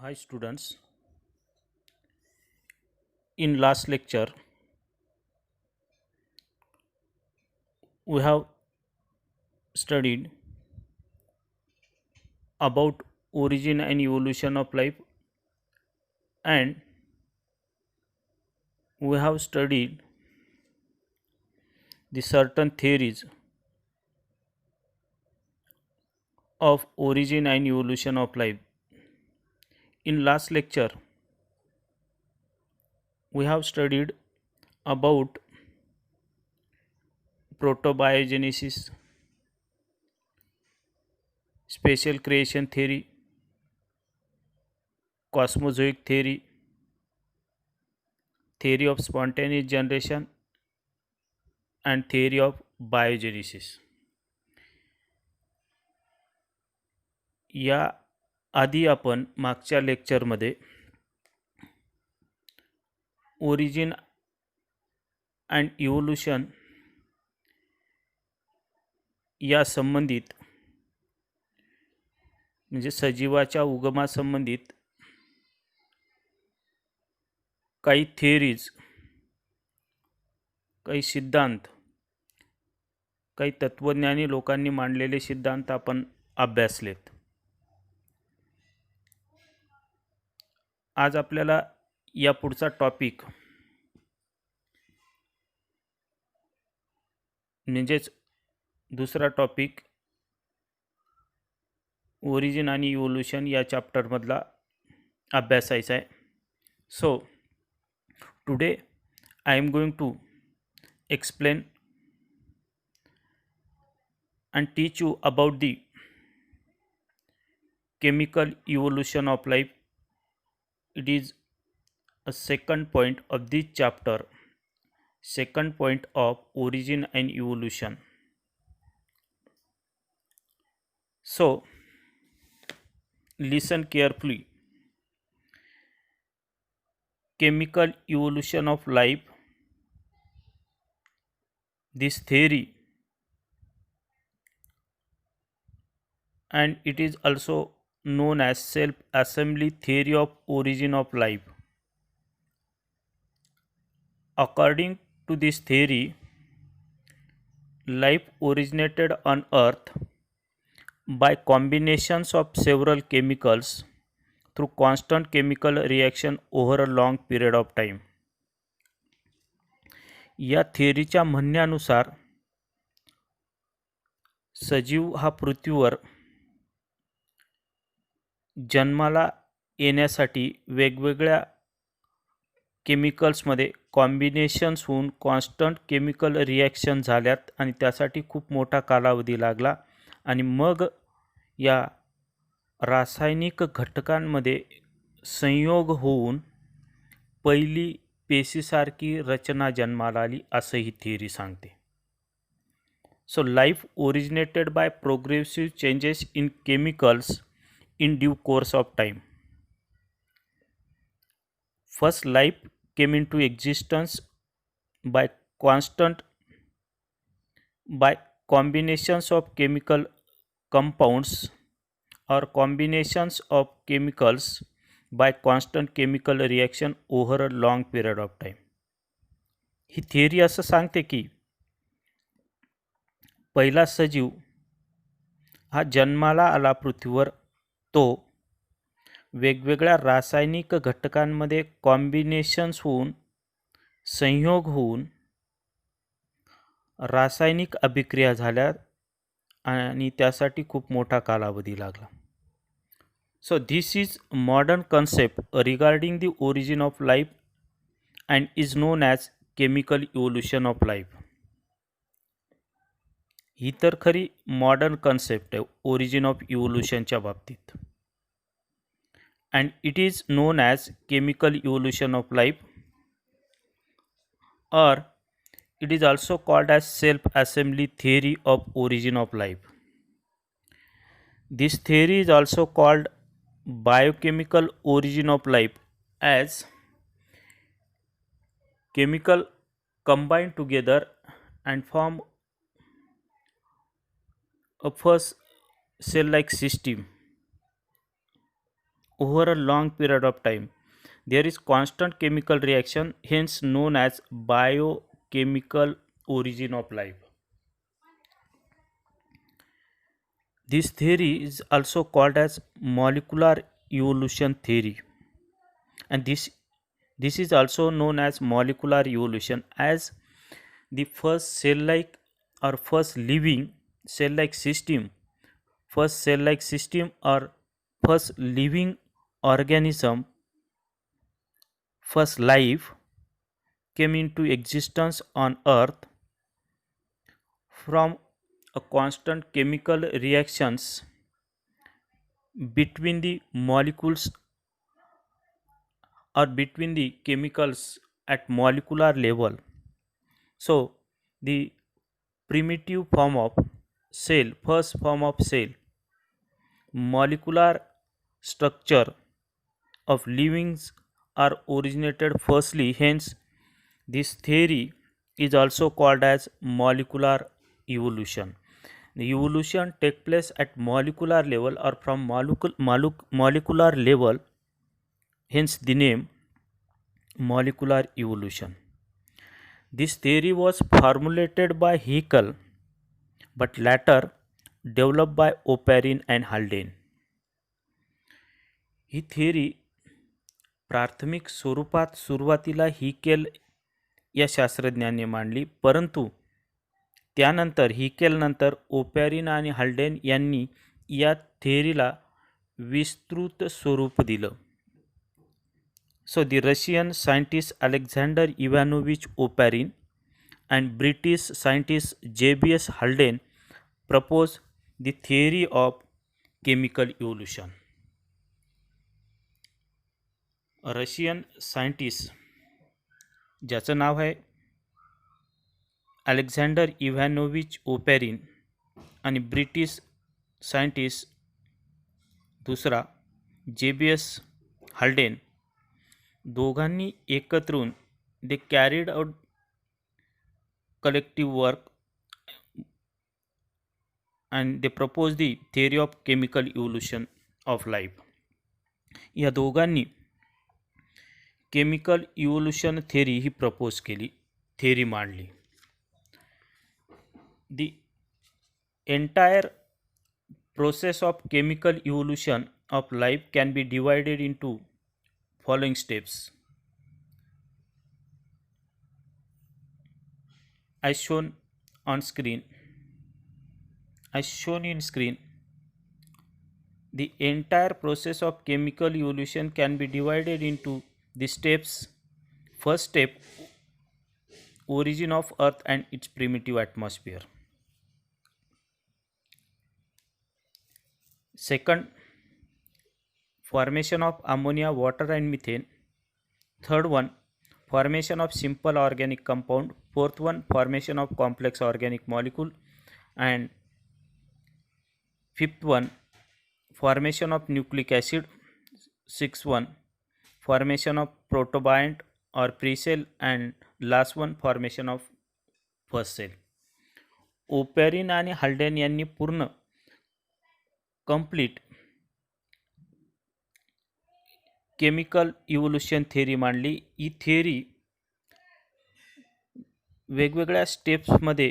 Hi students, in last lecture we have studied about origin and evolution of life, and we have studied the certain theories of origin and evolution of life. In last lecture we have studied about protobiogenesis, special creation theory, cosmozoic theory, theory of spontaneous generation and theory of biogenesis. या आधी आपण मागच्या लेक्चरमध्ये origin and evolution या संबंधित म्हणजे सजीवाच्या उगमासंबंधित काही theories, काही सिद्धांत, काही तत्वज्ञानी लोकांनी मांडलेले सिद्धांत आपण अभ्यासलेत. आज आपल्याला या पुढचा टॉपिक म्हणजेच दुसरा टॉपिक ओरिजिन आणि इव्होल्यूशन या चॅप्टरमधला अभ्यासायचा आहे. So today I am going to explain and teach you about the chemical evolution of life. It is a second point of this chapter, second point of origin and evolution. So listen carefully. Chemical evolution of life, this theory, and it is also known as self-assembly theory of origin of life. According to this theory, life originated on earth by combinations of several chemicals through constant chemical reaction over a long period of time. या थिअरीच्या म्हणण्यानुसार सजीव हा पृथ्वीवर जन्माला येण्यासाठी वेगवेगळ्या केमिकल्समध्ये combinations होऊन constant chemical reaction झाल्यात आणि त्यासाठी खूप मोठा कालावधी लागला आणि मग या रासायनिक घटकांमध्ये संयोग होऊन पहिली पेशीसारखी रचना जन्माला आली असं ही थिअरी सांगते. So life originated by progressive changes in chemicals in due course of time. First, life came into existence by combinations of chemical compounds or combinations of chemicals by constant chemical reaction over a long period of time. He theory असं सांगते की पहिला सजीव हा जन्माला आला पृथ्वीवर, तो वेगवेगळ्या रासायनिक घटकांमध्ये कॉम्बिनेशन्स होऊन संयोग होऊन रासायनिक अभिक्रिया झाल्या आणि त्यासाठी खूप मोठा कालावधी लागला. So this is modern concept regarding the origin of life and is known as chemical evolution of life. ही तर खरी मॉडर्न कन्सेप्ट आहे ओरिजिन ऑफ इव्होल्यूशनच्या बाबतीत. And it is known as chemical evolution of life or it is also called as self-assembly theory of origin of life. This theory is also called biochemical origin of life, as chemical combine together and form a first cell-like system over a long period of time. There is constant chemical reaction, hence known as biochemical origin of life. This theory is also called as molecular evolution theory, and this is also known as molecular evolution, as the first cell-like or first living cell-like system, first cell-like system or first living organism, first life came into existence on earth from a constant chemical reactions between the molecules or between the chemicals at molecular level. So the primitive form of cell, first form of cell, molecular structure of livings are originated firstly, hence this theory is also called as molecular evolution. The evolution takes place at molecular level or from molecular level, hence the name molecular evolution. This theory was formulated by Haeckel but later developed by Oparin and Haldane. He theory प्राथमिक स्वरूपात सुरुवातीला Haeckel या शास्त्रज्ञांनी मांडली, परंतु त्यानंतर हिकेलनंतर ओपॅरिन आणि हल्डेन यांनी या थिअरीला विस्तृत स्वरूप दिलं. So the Russian scientist Alexander Ivanovich Oparin and British scientist J.B.S. Haldane proposed the theory of chemical evolution. Russian scientist ज्याचं नाव आहे अलेक्झांडर इव्हॅनोविच ओपॅरिन आणि ब्रिटिश सायंटिस्ट दुसरा J.B.S. हल्डेन, दोघांनी एकत्र येऊन they carried out collective work and they proposed the theory of chemical evolution of life. या दोघांनी chemical evolution theory ही propose केली, थेरी मांडली. The entire process of chemical evolution of life can be divided into following steps as shown on screen. As shown in screen, the entire process of chemical evolution can be divided into the steps. First step, origin of earth and its primitive atmosphere. Second, formation of ammonia, water and methane. Third one, formation of simple organic compound. Fourth one, formation of complex organic molecule. And fifth one, formation of nucleic acid. Sixth one, formation of protobiont or pre-cell. And last one, formation of first cell. ओपॅरिन आणि हल्डेन यांनी पूर्ण complete chemical evolution theory मांडली. ही theory वेगवेगळ्या स्टेप्समध्ये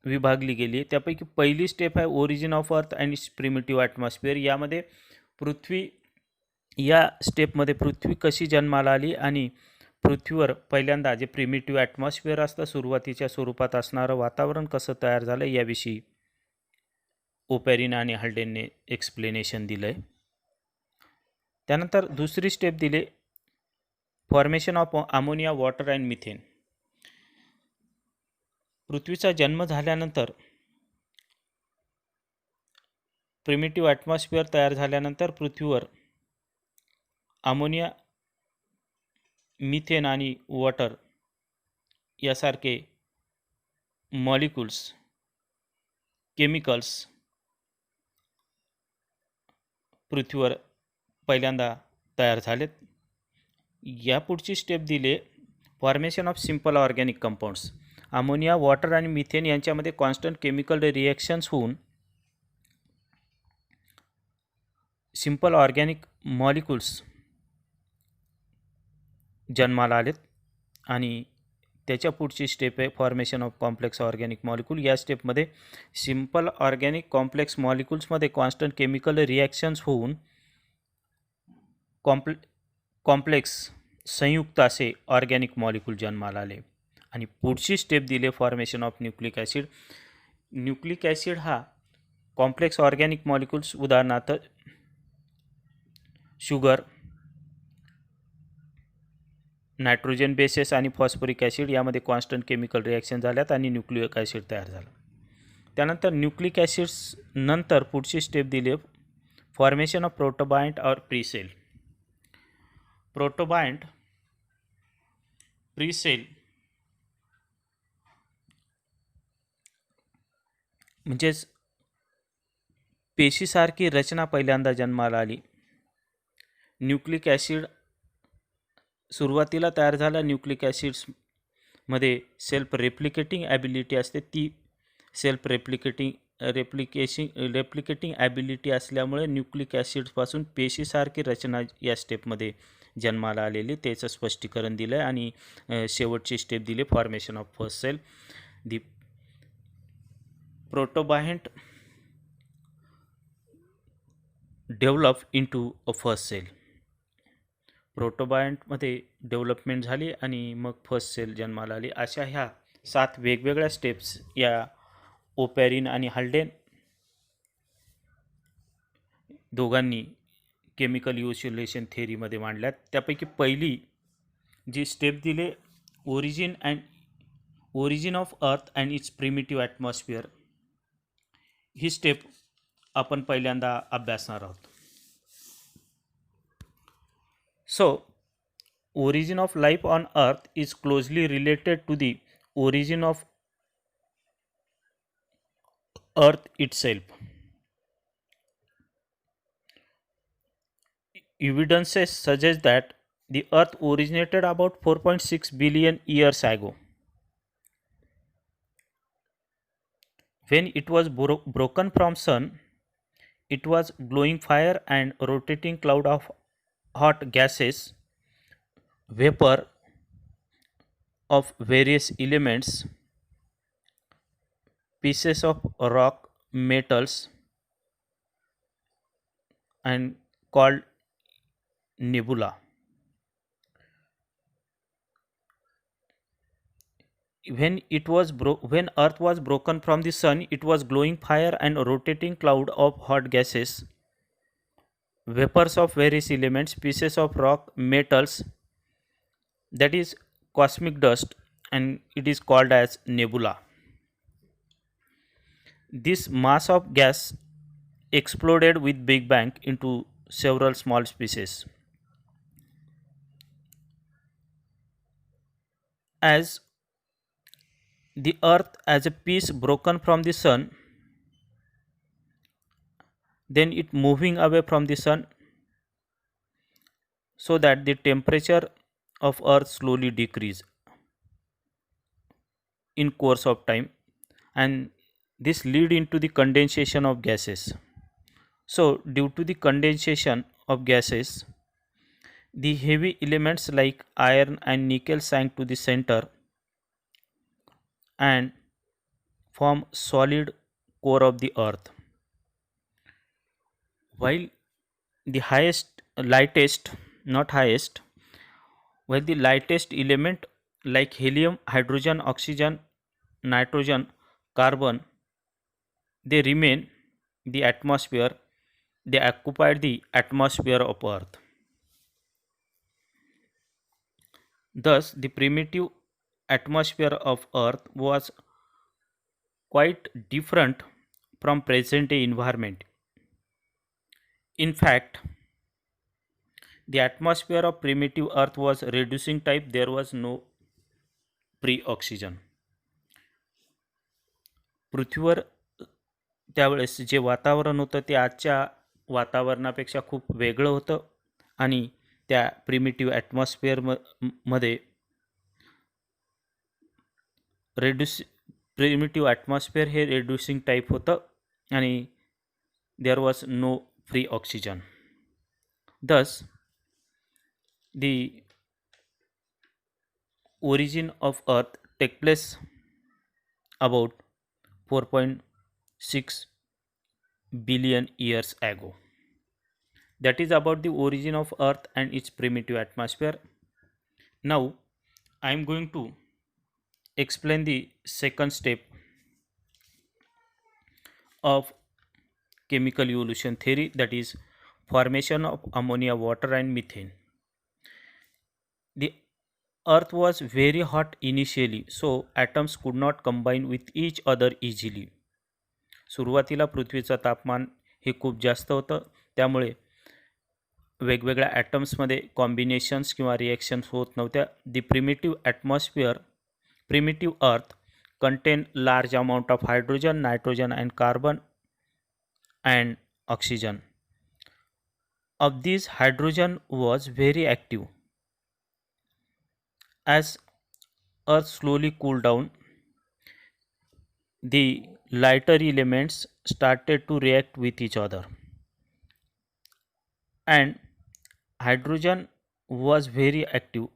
विभागली गेली. त्यापैकी पहिली step आहे origin of earth and it's primitive atmosphere. यामध्ये पृथ्वी, या स्टेपमध्ये पृथ्वी कशी जन्माला आली आणि पृथ्वीवर पहिल्यांदा जे प्रिमिटिव्ह ॲटमॉस्फिअर असतं, सुरुवातीच्या स्वरूपात असणारं वातावरण कसं तयार झालं याविषयी ओपॅरिन आणि हल्डेनने एक्सप्लेनेशन दिलं आहे. त्यानंतर दुसरी स्टेप दिले formation of ammonia, water and methane. पृथ्वीचा जन्म झाल्यानंतर प्रिमिटिव्ह ॲटमॉस्फिअर तयार झाल्यानंतर पृथ्वीवर अमोनिया, मिथेन आणि वॉटर यासारखे मॉलिक्युल्स, केमिकल्स पृथ्वीवर पहिल्यांदा तयार झालेत. या पुढची स्टेप दिले formation of simple organic compounds. Ammonia, water आणि मिथेन यांच्यामध्ये कॉन्स्टंट केमिकल रिॲक्शन्स होऊन सिंपल ऑर्गॅनिक मॉलिक्युल्स जन्माला आलेत आणि त्याच्या पुढची स्टेप आहे formation of complex organic molecule. या स्टेपमध्ये सिंपल ऑर्गॅनिक कॉम्प्लेक्स मॉलिक्युल्समध्ये कॉन्स्टंट केमिकल रिॲक्शन्स होऊन कॉम्प्लेक्स संयुक्त असे ऑर्गॅनिक मॉलिक्यूल जन्माला आले. आणि पुढची स्टेप दिले formation of nucleic acid. Nucleic acid हा कॉम्प्लेक्स ऑर्गॅनिक मॉलिक्युल्स उदाहरणार्थ शुगर, नायट्रोजन बेसेस आणि फॉस्फरिक ॲसिड यामध्ये कॉन्स्टंट केमिकल रिॲक्शन झाल्यात आणि न्यूक्लिक ॲसिड तयार झालं. त्यानंतर न्यूक्लिक ॲसिड्स नंतर पुढची स्टेप दिली फॉर्मेशन ऑफ प्रोटोबायंट और प्रीसेल. प्रोटोबायंट, प्रीसेल म्हणजेच पेशीसारखी रचना पहिल्यांदा जन्माला आली. न्यूक्लिक ॲसिड सुरुवातीला तयार झाला. न्यूक्लिक ॲसिड्समध्ये सेल्फ रेप्लिकेटिंग ॲबिलिटी असते. ती सेल्फ रेप्लिकेटिंग ॲबिलिटी असल्यामुळे न्यूक्लिक ॲसिड्सपासून पेशीसारखी रचना या स्टेपमध्ये जन्माला आलेली त्याचं स्पष्टीकरण दिलं आहे. आणि शेवटची स्टेप दिली formation of first cell. The protobiont develop into a first cell. प्रोटोबायंटमध्ये डेव्हलपमेंट झाली आणि मग फर्स्ट सेल जन्माला आली. अशा ह्या 7 वेगवेगळ्या स्टेप्स या ओपॅरिन आणि हल्डेन दोघांनी केमिकल इव्होल्युशन थेअरीमध्ये मांडल्यात. त्यापैकी पहिली जी स्टेप दिले origin of earth and it's primitive atmosphere, he step आपण पहिल्यांदा अभ्यासणार आहोत. So, origin of life on earth is closely related to the origin of earth itself. Evidences suggest that the earth originated about 4.6 billion years ago. When it was broken from sun, it was glowing fire and rotating cloud of hot gases, vapor of various elements, pieces of rock, metals, and called nebula. When earth was broken from the sun, it was glowing fire and rotating cloud of hot gases, vapors of various elements, pieces of rock, metals, that is cosmic dust, and it is called as nebula. This mass of gas exploded with Big Bang into several small pieces. As the earth as a piece broken from the sun, then it moving away from the sun, so that the temperature of earth slowly decrease in course of time, and this lead into the condensation of gases. So due to the condensation of gases, the heavy elements like iron and nickel sank to the center and form solid core of the earth, while the lightest element like helium, hydrogen, oxygen, nitrogen, carbon, they remain the atmosphere, they occupied the atmosphere of earth. Thus the primitive atmosphere of earth was quite different from present day environment. In fact, the atmosphere of primitive earth was reducing type. There was no pre-oxygen. पृथ्वीवर त्यावेळेस जे वातावरण होतं ते आजच्या वातावरणापेक्षा खूप वेगळं होतं आणि त्या प्रिमिटिव्ह ॲटमॉस्फिअरमध्ये प्रिमिटिव्ह ॲटमॉस्फिअर हे रेड्युसिंग टाईप होतं आणि there was no free oxygen. Thus, the origin of Earth take place about 4.6 billion years ago. That is about the origin of Earth and its primitive atmosphere. Now, I am going to explain the second step of chemical evolution theory, that is formation of ammonia, water and methane. The earth was very hot initially, so atoms could not combine with each other easily. सुरुवातीला पृथ्वीचं तापमान हे खूप जास्त होतं, त्यामुळे वेगवेगळ्या ॲटम्समध्ये combinations किंवा reactions होत नव्हत्या. दी primitive earth contain large amount of hydrogen, nitrogen and carbon and oxygen. Of these, hydrogen was very active. As earth slowly cooled down, the lighter elements started to react with each other, and hydrogen was very active,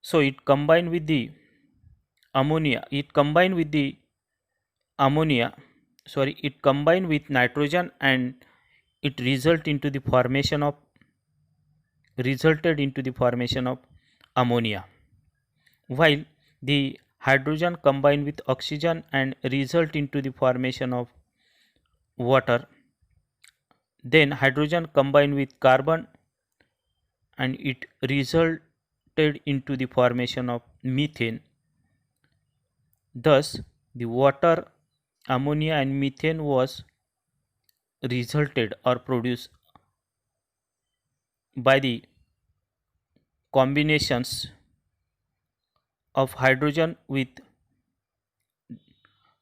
so it combined with the ammonia, it combined with nitrogen, and it resulted into the formation of ammonia, while the hydrogen combined with oxygen and result into the formation of water. Then hydrogen combined with carbon and it resulted into the formation of methane. Thus, the water, ammonia and methane was resulted or produced by the combinations of hydrogen with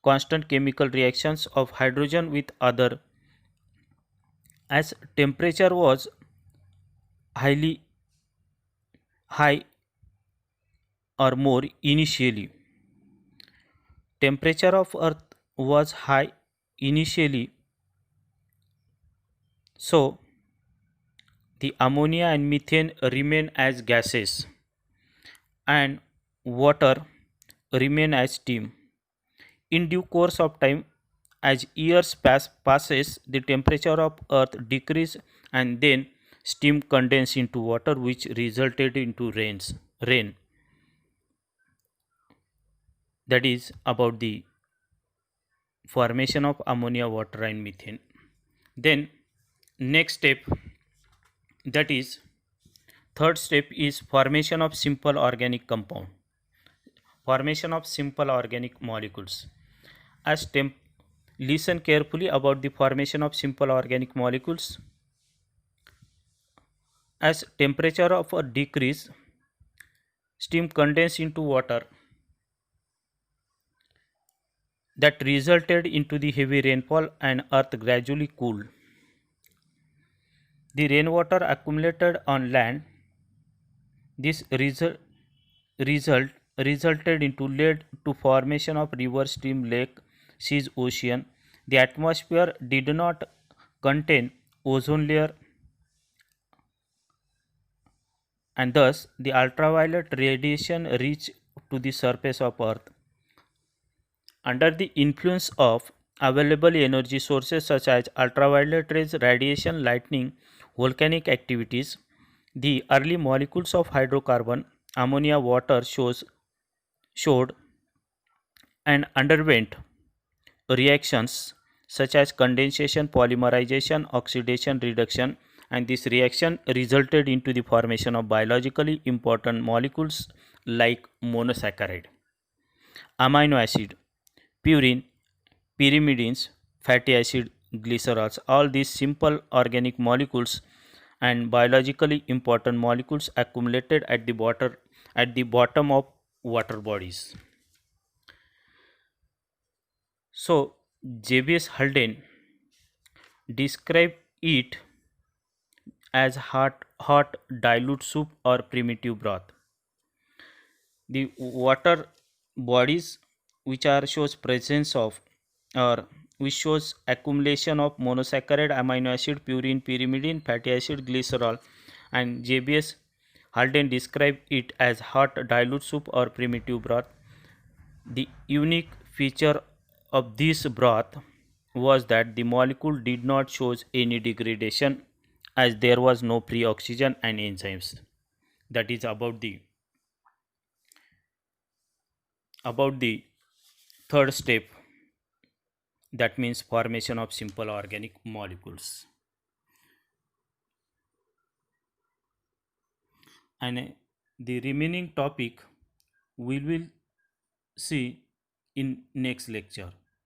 constant chemical reactions of hydrogen with other. As temperature was high or more initially, temperature of earth was high initially, so the ammonia and methane remain as gases and water remain as steam. In due course of time, as years passes, the temperature of earth decrease and then steam condense into water, which resulted into rain. That is about the formation of ammonia, water and methane. Then next step, that is third step, is formation of simple organic compound, formation of simple organic molecules. As listen carefully about the formation of simple organic molecules. As temperature of a decrease, steam condense into water, that resulted into the heavy rainfall and earth gradually cooled. The rainwater accumulated on land. This resulted into led to formation of river, stream, lake, seas, ocean. The atmosphere did not contain ozone layer, and thus the ultraviolet radiation reached to the surface of earth. Under the influence of available energy sources such as ultraviolet rays, radiation, lightning, volcanic activities, the early molecules of hydrocarbon, ammonia, water showed and underwent reactions such as condensation, polymerization, oxidation, reduction, and this reaction resulted into the formation of biologically important molecules like monosaccharide, amino acid, purine, pyrimidines, fatty acid, glycerols. All these simple organic molecules and biologically important molecules accumulated at the bottom of water bodies. So J.B.S. Haldane described it as hot dilute soup or primitive broth. The water bodies which are shows presence of or which shows accumulation of monosaccharide, amino acid, purine, pyrimidine, fatty acid, glycerol, and JBS Halden described it as hot dilute soup or primitive broth. The unique feature of this broth was that the molecule did not show any degradation as there was no free oxygen and enzymes. That is about the third step, that means formation of simple organic molecules. And the remaining topic we will see in next lecture.